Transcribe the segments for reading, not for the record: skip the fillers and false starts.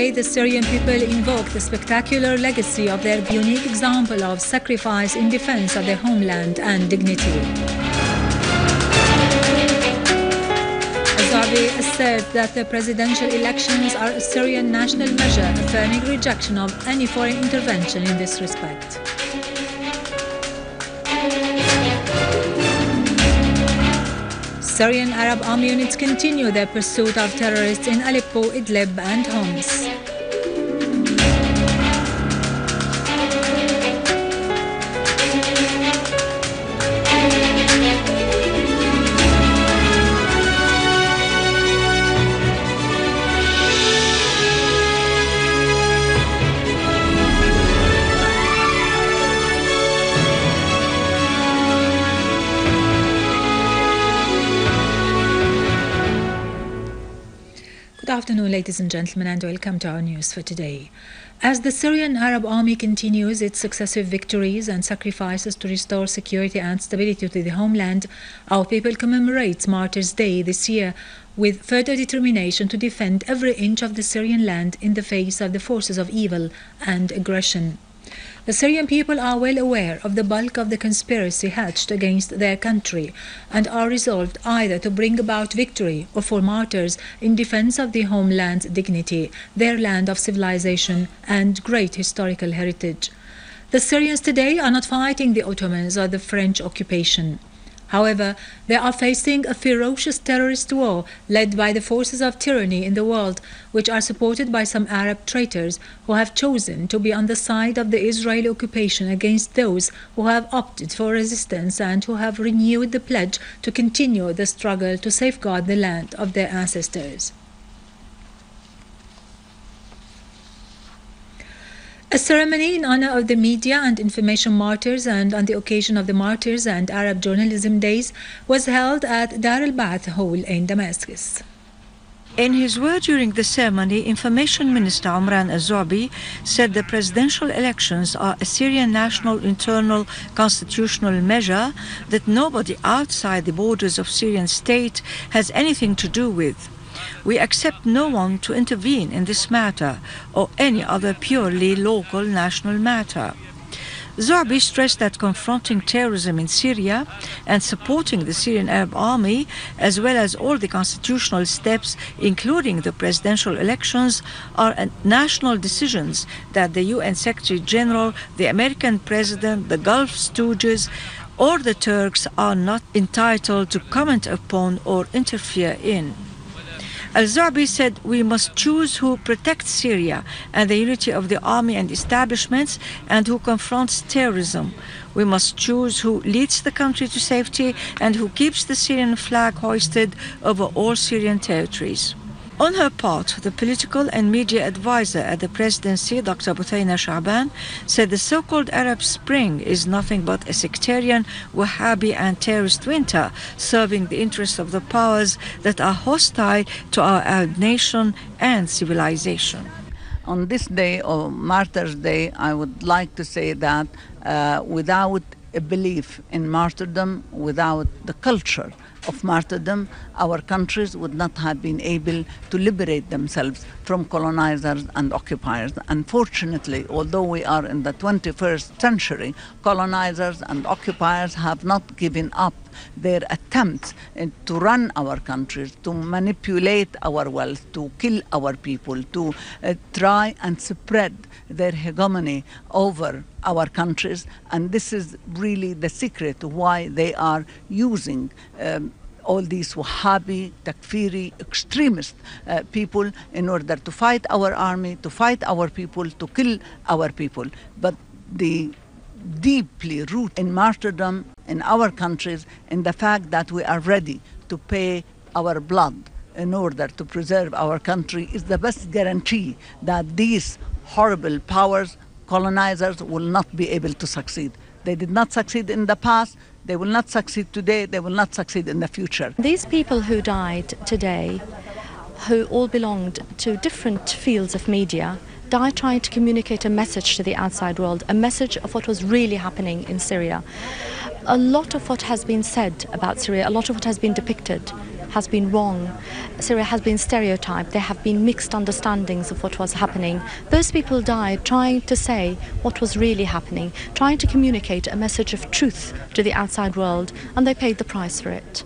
Today, the Syrian people invoke the spectacular legacy of their unique example of sacrifice in defense of their homeland and dignity. al-Zoubi asserts that the presidential elections are a Syrian national measure, affirming rejection of any foreign intervention in this respect. Syrian Arab army units continue their pursuit of terrorists in Aleppo, Idleb and Homs. Good afternoon, ladies and gentlemen, and welcome to our news for today. As the Syrian Arab army continues its successive victories and sacrifices to restore security and stability to the homeland, our people commemorates Martyrs' Day this year with further determination to defend every inch of the Syrian land in the face of the forces of evil and aggression. The Syrian people are well aware of the bulk of the conspiracy hatched against their country and are resolved either to bring about victory or fall martyrs in defense of the homeland's dignity, their land of civilization and great historical heritage. The Syrians today are not fighting the Ottomans or the French occupation. However, they are facing a ferocious terrorist war led by the forces of tyranny in the world, which are supported by some Arab traitors who have chosen to be on the side of the Israeli occupation against those who have opted for resistance and who have renewed the pledge to continue the struggle to safeguard the land of their ancestors. A ceremony in honor of the media and information martyrs and on the occasion of the Martyrs and Arab Journalism Days was held at Dar al-Ba'ath Hall in Damascus. In his word during the ceremony, Information Minister Omran al-Zoubi said the presidential elections are a Syrian national internal constitutional measure that nobody outside the borders of Syrian state has anything to do with. We accept no one to intervene in this matter or any other purely local national matter. Zoubi stressed that confronting terrorism in Syria and supporting the Syrian Arab army, as well as all the constitutional steps, including the presidential elections, are national decisions that the UN Secretary General, the American President, the Gulf Stooges, or the Turks are not entitled to comment upon or interfere in. al-Zoubi said we must choose who protects Syria and the unity of the army and establishments and who confronts terrorism. We must choose who leads the country to safety and who keeps the Syrian flag hoisted over all Syrian territories. On her part, the political and media advisor at the presidency, Dr. Buthayna Sha'ban, said the so-called Arab Spring is nothing but a sectarian, Wahhabi and terrorist winter, serving the interests of the powers that are hostile to our Arab nation and civilization. On this day, or Martyrs' Day, I would like to say that without a belief in martyrdom, without the culture of martyrdom, our countries would not have been able to liberate themselves from colonizers and occupiers. Unfortunately, although we are in the 21st century, colonizers and occupiers have not given up their attempts to run our countries, to manipulate our wealth, to kill our people, to try and spread their hegemony over our countries. And this is really the secret why they are using all these Wahhabi, Takfiri, extremist people in order to fight our army, to fight our people, to kill our people. But the deeply rooted in martyrdom in our countries, in the fact that we are ready to pay our blood in order to preserve our country, is the best guarantee that these horrible powers, colonizers, will not be able to succeed. They did not succeed in the past, they will not succeed today, they will not succeed in the future. These people who died today, who all belonged to different fields of media, died trying to communicate a message to the outside world, a message of what was really happening in Syria. A lot of what has been said about Syria, a lot of what has been depicted, has been wrong. Syria has been stereotyped. There have been mixed understandings of what was happening. Those people died trying to say what was really happening, trying to communicate a message of truth to the outside world, and they paid the price for it.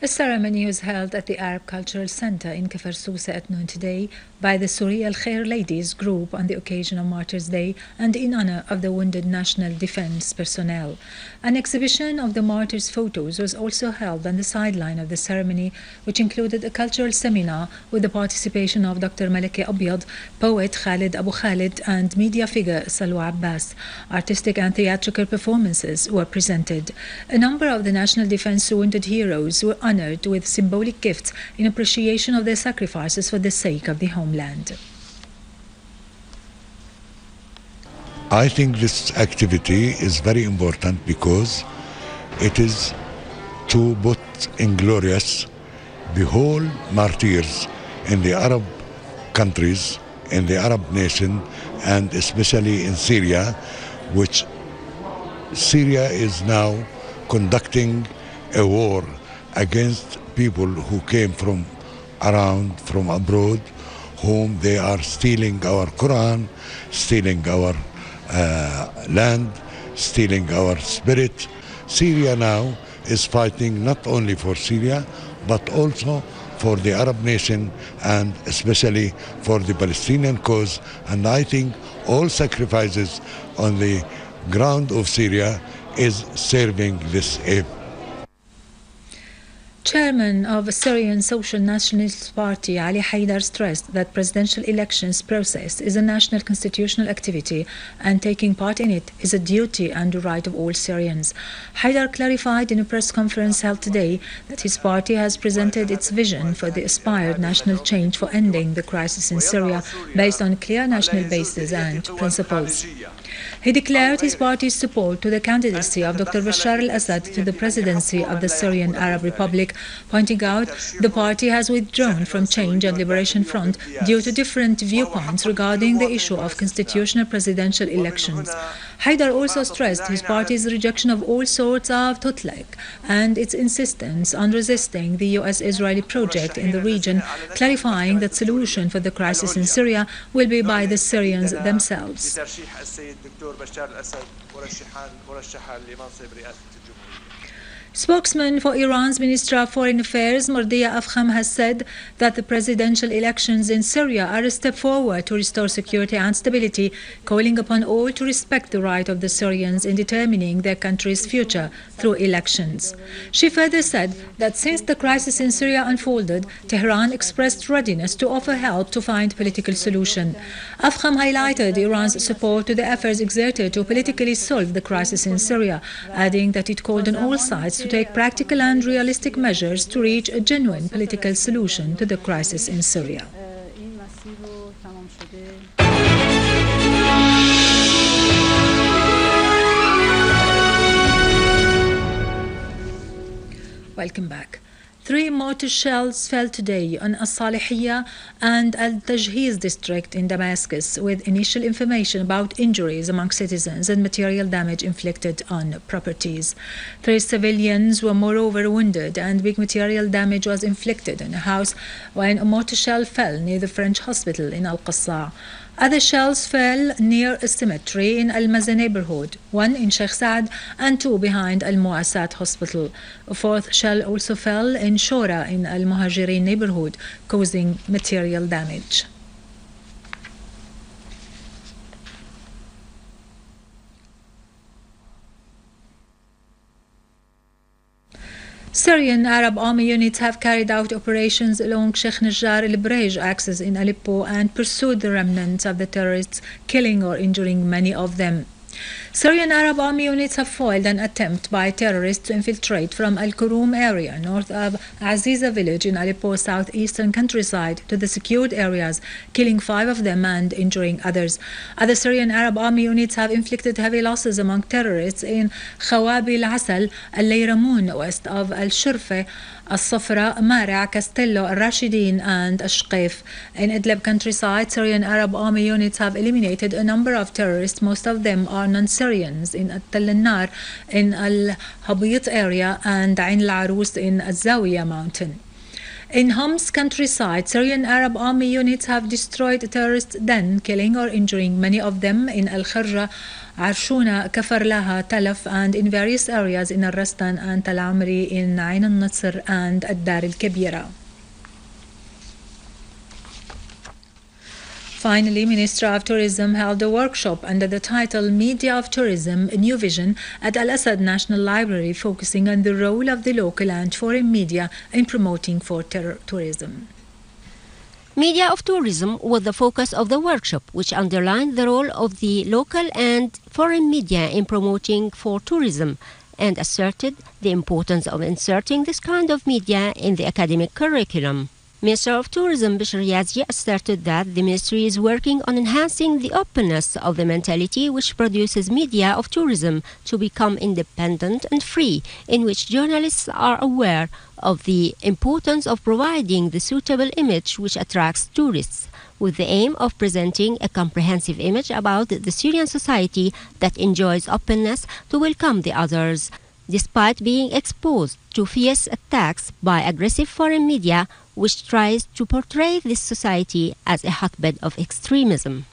A ceremony was held at the Arab Cultural Center in Kafr Sousa at noon today by the Suri Al-Khair Ladies group on the occasion of Martyrs Day and in honor of the wounded national defense personnel. An exhibition of the martyrs' photos was also held on the sideline of the ceremony, which included a cultural seminar with the participation of Dr. Maleke Abyad, poet Khalid Abu Khalid, and media figure Salwa Abbas. Artistic and theatrical performances were presented. A number of the national defense wounded heroes were honored with symbolic gifts in appreciation of their sacrifices for the sake of the homeland. I think this activity is very important because it is to put in glorious the whole martyrs in the Arab countries, in the Arab nation, and especially in Syria, which Syria is now conducting a war against people who came from abroad, whom they are stealing our Quran, stealing our land, stealing our spirit. Syria now is fighting not only for Syria, but also for the Arab nation and especially for the Palestinian cause. And I think all sacrifices on the ground of Syria is serving this aim. Chairman of the Syrian Social Nationalist Party, Ali Haidar, stressed that presidential elections process is a national constitutional activity and taking part in it is a duty and a right of all Syrians. Haidar clarified in a press conference held today that his party has presented its vision for the aspired national change for ending the crisis in Syria based on clear national bases and principles. He declared his party's support to the candidacy of Dr. Bashar al-Assad to the presidency of the Syrian Arab Republic, pointing out the party has withdrawn from Change and Liberation Front due to different viewpoints regarding the issue of constitutional presidential elections. Haidar also stressed his party's rejection of all sorts of tutlek and its insistence on resisting the US-Israeli project in the region, clarifying that solution for the crisis in Syria will be by the Syrians themselves. Spokesman for Iran's Ministry of Foreign Affairs, Martyrs Afkham, has said that the presidential elections in Syria are a step forward to restore security and stability, calling upon all to respect the right of the Syrians in determining their country's future through elections. She further said that since the crisis in Syria unfolded, Tehran expressed readiness to offer help to find political solution. Afkham highlighted Iran's support to the efforts exerted to politically solve the crisis in Syria, adding that it called on all sides to take practical and realistic measures to reach a genuine political solution to the crisis in Syria. Welcome back. 3 mortar shells fell today on al-Salihiyya and al-Tajhiz district in Damascus, with initial information about injuries among citizens and material damage inflicted on properties. 3 civilians were moreover wounded, and big material damage was inflicted on a house when a mortar shell fell near the French hospital in Al-Qassa. Other shells fell near a cemetery in Al-Maza neighborhood, 1 in Sheikh Saad and 2 behind Al-Mu'asat hospital. A 4th shell also fell in Shora in Al-Muhajirin neighborhood, causing material damage. Syrian Arab army units have carried out operations along Sheikh Najjar al-Barrage axis in Aleppo and pursued the remnants of the terrorists, killing or injuring many of them. Syrian Arab army units have foiled an attempt by terrorists to infiltrate from Al-Kurum area north of Aziza village in Aleppo's southeastern countryside to the secured areas, killing 5 of them and injuring others. Other Syrian Arab army units have inflicted heavy losses among terrorists in Khawabi al-Asal, Al-Layramun west of Al-Shurfe, Al-Safra, Mara, Castello, Al-Rashidin and Ashqaif. In Idleb countryside, Syrian Arab army units have eliminated a number of terrorists. Most of them are non-Syrians in Al-Nar, in Al-Habit area and Ain al-Arus in al-Zawiya mountain. In Homs countryside, Syrian Arab army units have destroyed a terrorist den, killing or injuring many of them in Al-Kharja, Arshuna, Kafar Laha, Talaf, and in various areas in Al-Rastan and Tal Amri, in Ain al-Nasr and Ad-Dar al-Kabira. Finally, Minister of Tourism held a workshop under the title Media of Tourism, a New Vision at Al-Assad National Library, focusing on the role of the local and foreign media in promoting for tourism. Media of tourism was the focus of the workshop, which underlined the role of the local and foreign media in promoting for tourism and asserted the importance of inserting this kind of media in the academic curriculum. Minister of Tourism Bashar asserted that the ministry is working on enhancing the openness of the mentality which produces media of tourism to become independent and free, in which journalists are aware of the importance of providing the suitable image which attracts tourists, with the aim of presenting a comprehensive image about the Syrian society that enjoys openness to welcome the others, despite being exposed to fierce attacks by aggressive foreign media which tries to portray this society as a hotbed of extremism.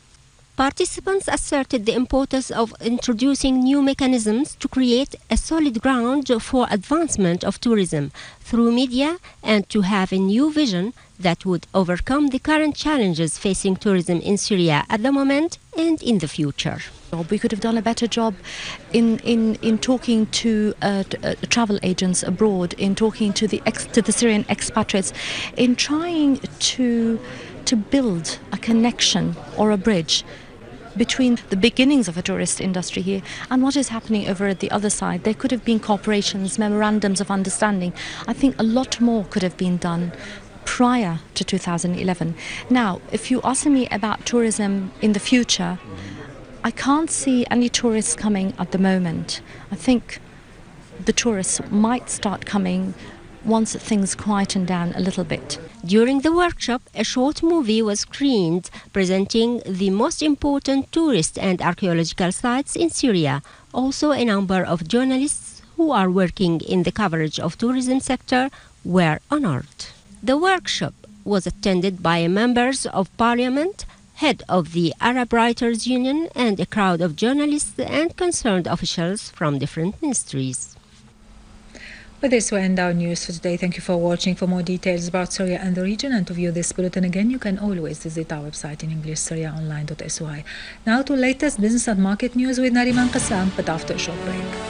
Participants asserted the importance of introducing new mechanisms to create a solid ground for advancement of tourism through media and to have a new vision that would overcome the current challenges facing tourism in Syria at the moment and in the future. We could have done a better job in talking to travel agents abroad, in talking to the Syrian expatriates, in trying to build a connection or a bridge between the beginnings of a tourist industry here and what is happening over at the other side. There could have been cooperations, memorandums of understanding. I think a lot more could have been done prior to 2011. Now, if you ask me about tourism in the future, I can't see any tourists coming at the moment. I think the tourists might start coming once things quieten down a little bit. During the workshop, a short movie was screened presenting the most important tourist and archaeological sites in Syria. Also, a number of journalists who are working in the coverage of tourism sector were honored. The workshop was attended by members of parliament, head of the Arab Writers Union, and a crowd of journalists and concerned officials from different ministries. With this, we end our news for today. Thank you for watching. For more details about Syria and the region and to view this bulletin again, you can always visit our website in English, syriaonline.sy. Now to latest business and market news with Nariman Qassam, but after a short break.